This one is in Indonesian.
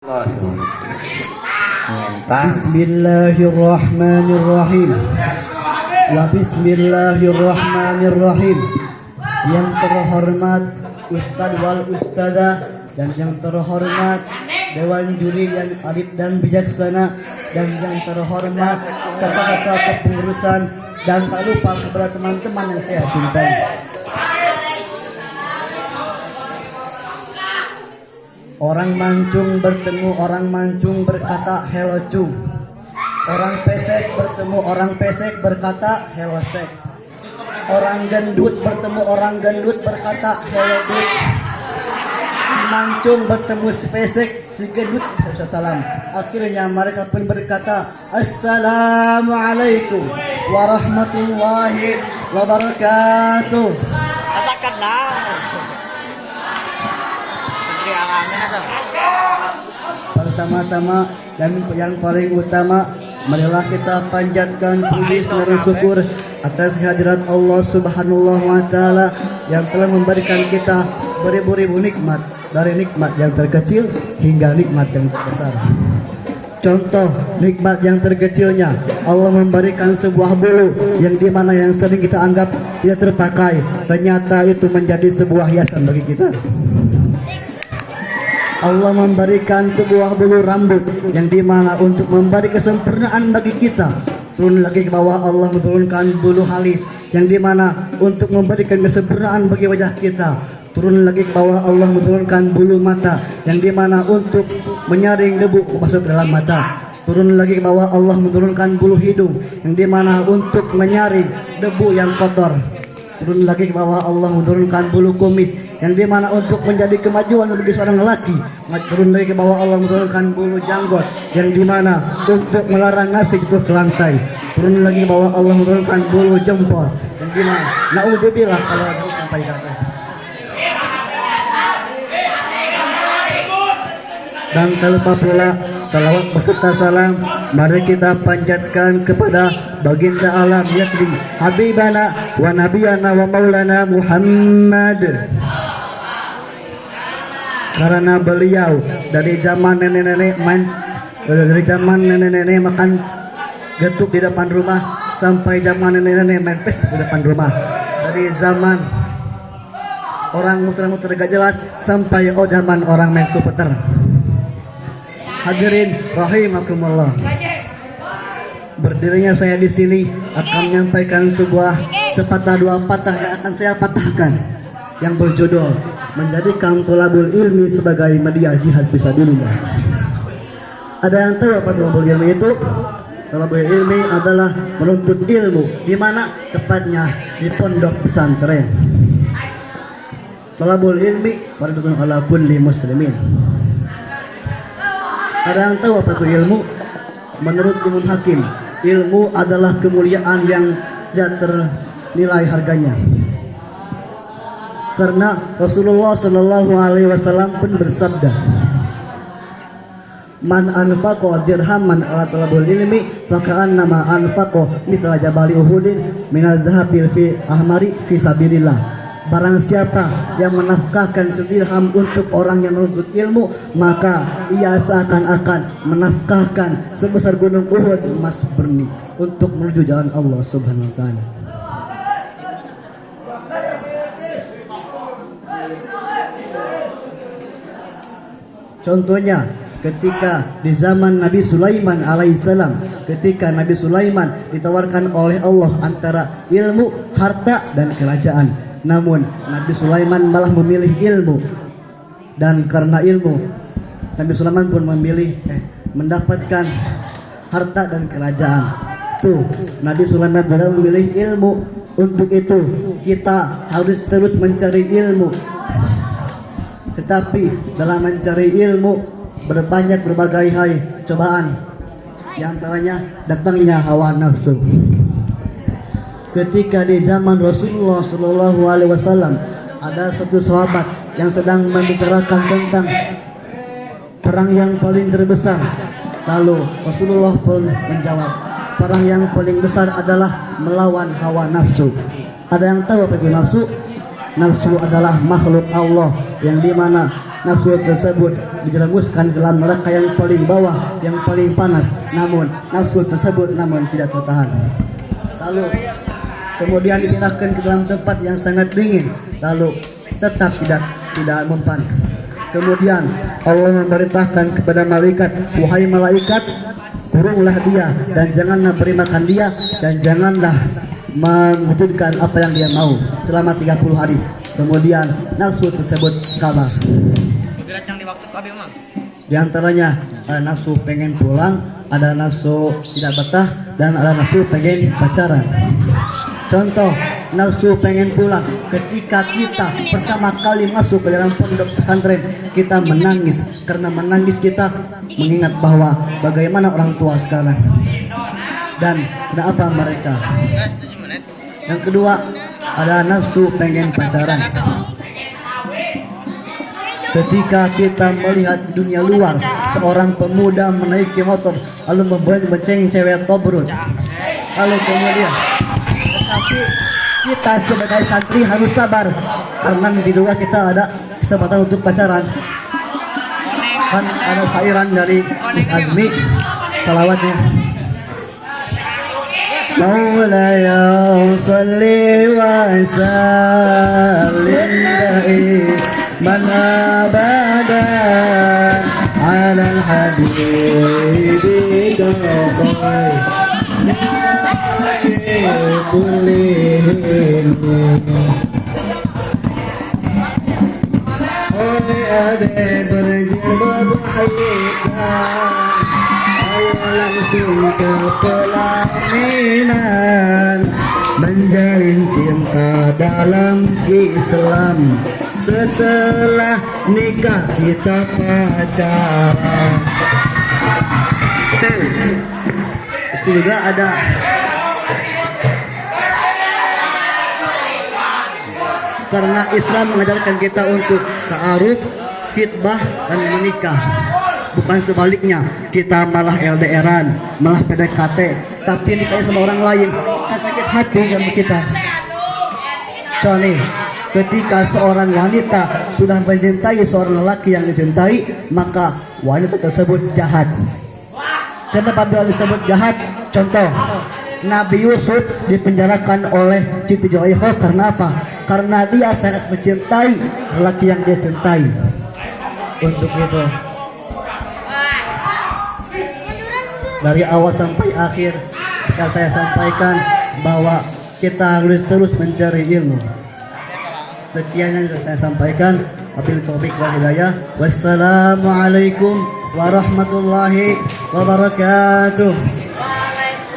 Bismillahirrahmanirrahim. Wa bismillahirrahmanirrahim. Yang terhormat Ustadz wal Ustadzah dan yang terhormat Dewan Juri yang adib dan bijaksana, dan yang terhormat ketua kepengurusan, dan tak lupa kepada teman-teman yang saya cintai. Orang mancung bertemu orang mancung berkata hello cung. Orang pesek bertemu orang pesek berkata hello sek. Orang gendut bertemu orang gendut berkata hello dut. Si mancung bertemu si pesek, si gendut salam. Akhirnya mereka pun berkata Assalamualaikum warahmatullahi wabarakatuh. Asakanlah. Pertama-tama dan yang paling utama, marilah kita panjatkan puji dan syukur atas kehadirat Allah Subhanahu wa taala yang telah memberikan kita beribu-ribu nikmat, dari nikmat yang terkecil hingga nikmat yang terbesar. Contoh nikmat yang terkecilnya, Allah memberikan sebuah bulu yang dimana yang sering kita anggap tidak terpakai, ternyata itu menjadi sebuah hiasan bagi kita. Allah memberikan sebuah bulu rambut yang dimana untuk memberi kesempurnaan bagi kita. Turun lagi ke bawah, Allah menurunkan bulu halis yang dimana untuk memberikan kesempurnaan bagi wajah kita. Turun lagi ke bawah, Allah menurunkan bulu mata yang dimana untuk menyaring debu masuk dalam mata. Turun lagi ke bawah, Allah menurunkan bulu hidung yang dimana untuk menyaring debu yang kotor. Turun lagi ke bawah, Allah menurunkan bulu kumis yang dimana untuk menjadi kemajuan bagi seorang lelaki. Turun lagi ke bawah, Allah menurunkan bulu janggot yang dimana untuk melarang nasi itu ke lantai. Turun lagi ke bawah, Allah menurunkan bulu jempol yang dimana naudzubillah kalau ada sampai ke atas. Dan tak lupa pula salawat beserta salam mari kita panjatkan kepada baginda alam yakni Habibana wa Nabiyana wa Maulana Muhammad. Karena beliau dari zaman nenek-nenek makan getuk di depan rumah sampai zaman nenek-nenek main pes di depan rumah. Dari zaman orang muter-muter gak jelas sampai zaman orang main komputer. Hadirin rahimakumullah. Berdirinya saya di sini akan menyampaikan sebuah sepatah dua patah yang akan saya patahkan, yang berjudul menjadikan thalabul ilmi sebagai media jihad fisabilillah. Ada yang tahu apa thalabul ilmi itu? Thalabul ilmi adalah menuntut ilmu, di mana tepatnya di pondok pesantren. Thalabul ilmi fardhun ala kulli muslimin. Ada yang tahu apa itu ilmu? Menurut Imam Hakim, ilmu adalah kemuliaan yang tidak ternilai harganya. Karena Rasulullah Shallallahu Alaihi Wasallam pun bersabda, "Man anfaqa dirhaman ala talabul ilmi, faka'annama anfaqa mithla jabali Uhudin minal zahabil fi ahmari fi sabilillah." Barang siapa yang menafkahkan sedirham untuk orang yang menuntut ilmu, maka ia seakan-akan menafkahkan sebesar gunung Uhud emas murni untuk menuju jalan Allah Subhanahu wa taala. Contohnya ketika di zaman Nabi Sulaiman alaihissalam, ketika Nabi Sulaiman ditawarkan oleh Allah antara ilmu, harta dan kerajaan. Namun Nabi Sulaiman malah memilih ilmu, dan karena ilmu Nabi Sulaiman pun memilih mendapatkan harta dan kerajaan. Tuh, Nabi Sulaiman adalah memilih ilmu. Untuk itu kita harus terus mencari ilmu. Tetapi dalam mencari ilmu berbanyak berbagai cobaan. Di antaranya datangnya hawa nafsu. Ketika di zaman Rasulullah Shallallahu Alaihi Wasallam ada satu sahabat yang sedang membicarakan tentang perang yang paling terbesar. Lalu Rasulullah pun menjawab, perang yang paling besar adalah melawan hawa nafsu. Ada yang tahu apa itu nafsu? Nafsu adalah makhluk Allah yang dimana nafsu tersebut dijerumuskan ke dalam neraka yang paling bawah, yang paling panas. Namun nafsu tersebut tidak tertahan. Lalu kemudian dipindahkan ke dalam tempat yang sangat dingin, lalu tetap tidak mempan. Kemudian Allah memerintahkan kepada malaikat, wahai malaikat, kurunglah dia dan janganlah beri makan dia dan janganlah mewujudkan apa yang dia mau selama 30 hari. Kemudian nafsu tersebut kabar. Di antaranya ada nafsu pengen pulang, ada nafsu tidak betah, dan ada nafsu pengen pacaran. Contoh nafsu pengen pulang, ketika kita pertama kali masuk ke dalam pondok pesantren, kita menangis. Karena menangis kita mengingat bahwa bagaimana orang tua sekarang dan sedang apa mereka. Yang kedua ada nafsu pengen pacaran. Ketika kita melihat dunia luar, seorang pemuda menaiki motor lalu membonceng cewek tobrut, lalu kemudian, tetapi kita sebagai santri harus sabar karena di luar kita ada kesempatan untuk pacaran. Kan ada sairan dari Mus Azmi, salawatnya. Maulaya sholli wa sallim daiman abadan ala al-habibi dawai kullihim. Oleh ade berjilbab hitam, ayo langsung ke pelaminan, menjalin cinta dalam Islam. Setelah nikah kita pacaran. Itu juga ada. Karena Islam mengajarkan kita untuk ta'aruf, khitbah, dan menikah. Bukan sebaliknya, kita malah LDRan, malah PDKT, tapi nikah sama orang lain. Sakit hati kan kita. Contoh, ketika seorang wanita sudah mencintai seorang lelaki yang dicintai, maka wanita tersebut jahat. Kenapa dia disebut jahat? Contoh, Nabi Yusuf dipenjarakan oleh Siti Zulaikha karena apa? Karena dia sangat mencintai lelaki yang dia cintai. Untuk itu, dari awal sampai akhir saya sampaikan bahwa kita harus terus mencari ilmu. Sekian yang saya sampaikan. Wabillahi taufiq wal hidayah. Wassalamualaikum warahmatullahi wabarakatuh.